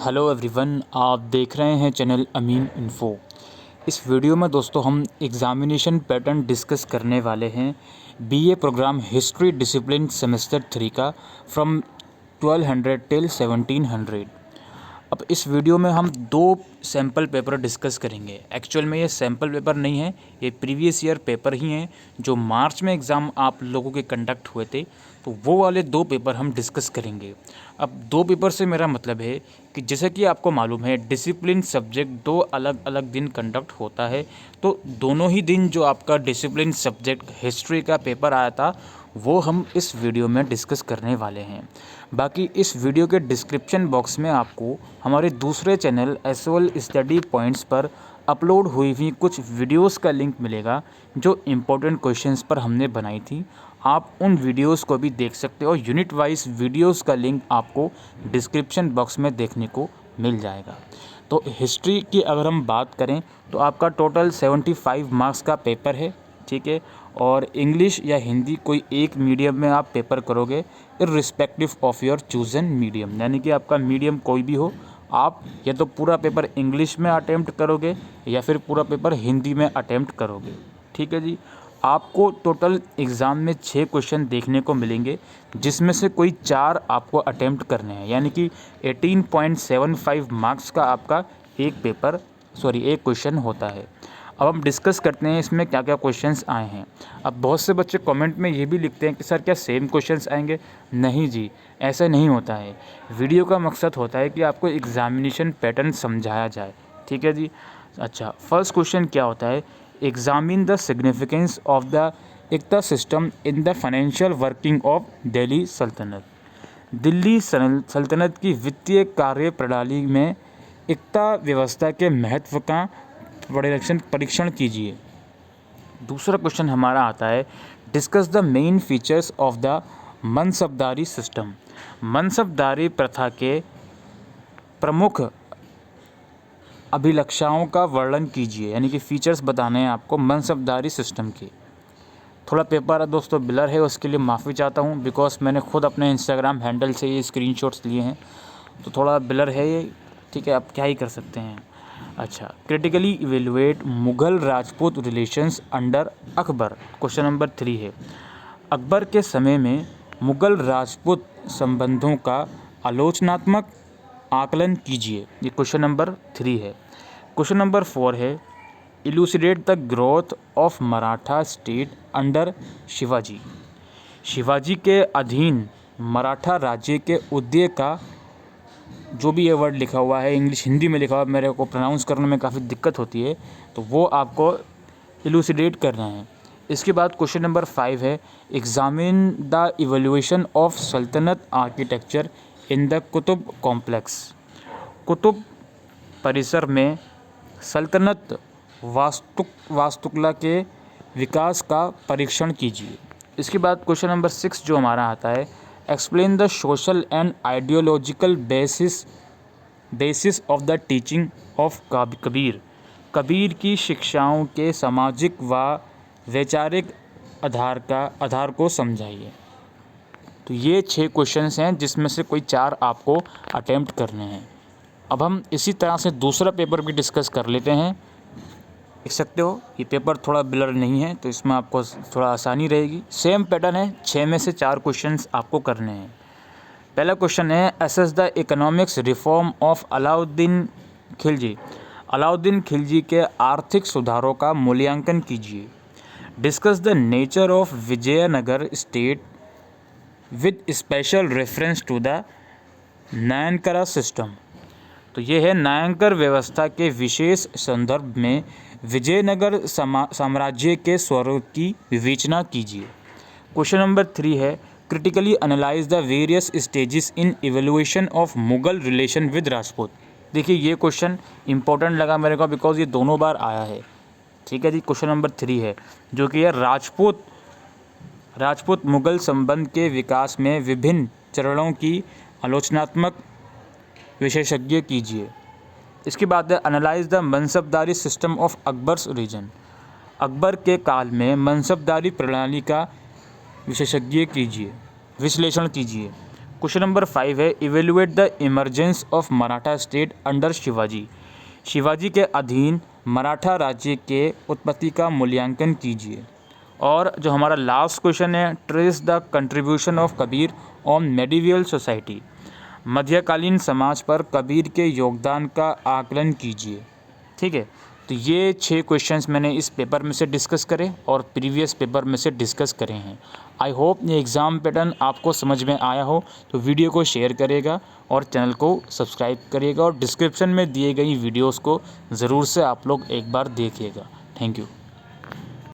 Hello everyone, आप देख रहे हैं चैनल अमीन इन्फो। इस वीडियो में दोस्तों हम एग्ज़ामिनेशन पैटर्न डिस्कस करने वाले हैं BA programme history discipline semester 3 का फ्रॉम 1200 टिल 1700। अब इस वीडियो में हम दो सैम्पल पेपर डिस्कस करेंगे। एक्चुअल में ये सैम्पल पेपर नहीं है, ये प्रीवियस ईयर पेपर ही हैं जो मार्च में एग्ज़ाम आप लोगों के कंडक्ट हुए थे, तो वो वाले दो पेपर हम डिस्कस करेंगे। अब दो पेपर से मेरा मतलब है कि जैसे कि आपको मालूम है डिसिप्लिन सब्जेक्ट दो अलग अलग दिन कंडक्ट होता है, तो दोनों ही दिन जो आपका डिसिप्लिन सब्जेक्ट हिस्ट्री का पेपर आया था वो हम इस वीडियो में डिस्कस करने वाले हैं। बाकी इस वीडियो के डिस्क्रिप्शन बॉक्स में आपको हमारे दूसरे चैनल एसओएल स्टडी पॉइंट्स पर अपलोड हुई हुई कुछ वीडियोस का लिंक मिलेगा जो इम्पोर्टेंट क्वेश्चंस पर हमने बनाई थी। आप उन वीडियोस को भी देख सकते हो। यूनिट वाइज वीडियोस का लिंक आपको डिस्क्रिप्शन बॉक्स में देखने को मिल जाएगा। तो हिस्ट्री की अगर हम बात करें तो आपका टोटल 75 मार्क्स का पेपर है, ठीक है। और इंग्लिश या हिंदी कोई एक मीडियम में आप पेपर करोगे irrespective of your chosen medium, यानी कि आपका मीडियम कोई भी हो, आप या तो पूरा पेपर इंग्लिश में अटेम्प्ट करोगे या फिर पूरा पेपर हिंदी में अटेम्प्ट करोगे, ठीक है जी। आपको टोटल एग्ज़ाम में 6 क्वेश्चन देखने को मिलेंगे जिसमें से कोई 4 आपको अटेम्प्ट करने हैं, यानी कि 18.75 मार्क्स का आपका एक क्वेश्चन होता है। अब हम डिस्कस करते हैं इसमें क्या क्या क्वेश्चंस आए हैं। अब बहुत से बच्चे कमेंट में ये भी लिखते हैं कि सर क्या सेम क्वेश्चंस आएंगे। नहीं जी, ऐसा नहीं होता है। वीडियो का मकसद होता है कि आपको एग्ज़ामिनेशन पैटर्न समझाया जाए, ठीक है जी। अच्छा, फर्स्ट क्वेश्चन क्या होता है, examine the significance of the iqta system in the financial working of Delhi sultanate. Delhi सल्तनत की वित्तीय कार्य प्रणाली में इक्ता व्यवस्था के महत्व का परीक्षण कीजिए। दूसरा क्वेश्चन हमारा आता है, discuss the main features of the mansabdari system. Mansabdari प्रथा के प्रमुख अभिलक्षणों का वर्णन कीजिए, यानी कि फीचर्स बताने हैं आपको मनसबदारी सिस्टम के। थोड़ा पेपर दोस्तों ब्लर है, उसके लिए माफ़ी चाहता हूँ, बिकॉज मैंने खुद अपने इंस्टाग्राम हैंडल से ये स्क्रीनशॉट्स लिए हैं, तो थोड़ा ब्लर है ये, ठीक है, आप क्या ही कर सकते हैं। अच्छा, critically evaluate Mughal Rajput relations under Akbar. Question number 3 है, अकबर के समय में मुग़ल राजपूत संबंधों का आलोचनात्मक आकलन कीजिए। ये क्वेश्चन नंबर 3 है। क्वेश्चन नंबर 4 है, elucidate the growth of Maratha state under Shivaji. Shivaji के अधीन मराठा राज्य के उदय का, जो भी ये वर्ड लिखा हुआ है इंग्लिश हिंदी में लिखा हुआ है, मेरे को प्रोनाउंस करने में काफ़ी दिक्कत होती है, तो वो आपको इलूसिडेट करना है। इसके बाद क्वेश्चन नंबर 5 है, एग्जामिन द इवोल्यूशन ऑफ सल्तनत architecture in the Qutub complex. Qutub परिसर में सल्तनत वास्तुकला के विकास का परीक्षण कीजिए। इसके बाद क्वेश्चन नंबर 6 जो हमारा आता है, explain the social and ideological basis of the teaching of Kabir. Kabir की शिक्षाओं के सामाजिक व वैचारिक आधार को समझाइए। तो ये 6 क्वेश्चंस हैं जिसमें से कोई 4 आपको अटेम्प्ट करने हैं। अब हम इसी तरह से दूसरा पेपर भी डिस्कस कर लेते हैं। देख सकते हो ये पेपर थोड़ा ब्लर नहीं है, तो इसमें आपको थोड़ा आसानी रहेगी। सेम पैटर्न है, 6 में से 4 क्वेश्चंस आपको करने हैं। पहला क्वेश्चन है, assess the economics reform of Alauddin Khilji. Alauddin Khilji के आर्थिक सुधारों का मूल्यांकन कीजिए। Discuss the nature of Vijayanagara state with special reference to the nayankara system. तो ये है, नायंकर व्यवस्था के विशेष संदर्भ में विजयनगर साम्राज्य के स्वरूप की विवेचना कीजिए। क्वेश्चन नंबर 3 है, critically analyse the various stages in evolution of Mughal relation with Rajput. देखिए ये क्वेश्चन इंपॉर्टेंट लगा मेरे को बिकॉज ये दोनों बार आया है, ठीक है जी। क्वेश्चन नंबर 3 है जो कि है, राजपूत मुग़ल संबंध के विकास में विभिन्न चरणों की आलोचनात्मक विशेषज्ञ कीजिए। इसके बाद है, analyse the mansabdari system of Akbar's reign. Akbar के काल में मनसबदारी प्रणाली का विश्लेषण कीजिए। क्वेश्चन नंबर 5 है, evaluate the emergence of Maratha state under Shivaji. Shivaji के अधीन मराठा राज्य के उत्पत्ति का मूल्यांकन कीजिए। और जो हमारा लास्ट क्वेश्चन है, trace the contribution of Kabir on medieval society. मध्यकालीन समाज पर कबीर के योगदान का आकलन कीजिए। ठीक है, तो ये 6 क्वेश्चंस मैंने इस पेपर में से डिस्कस करे और प्रीवियस पेपर में से डिस्कस करे हैं। आई होप ये एग्ज़ाम पैटर्न आपको समझ में आया हो, तो वीडियो को शेयर करेगा और चैनल को सब्सक्राइब करिएगा और डिस्क्रिप्शन में दिए गई वीडियोस को ज़रूर से आप लोग एक बार देखिएगा। Thank you.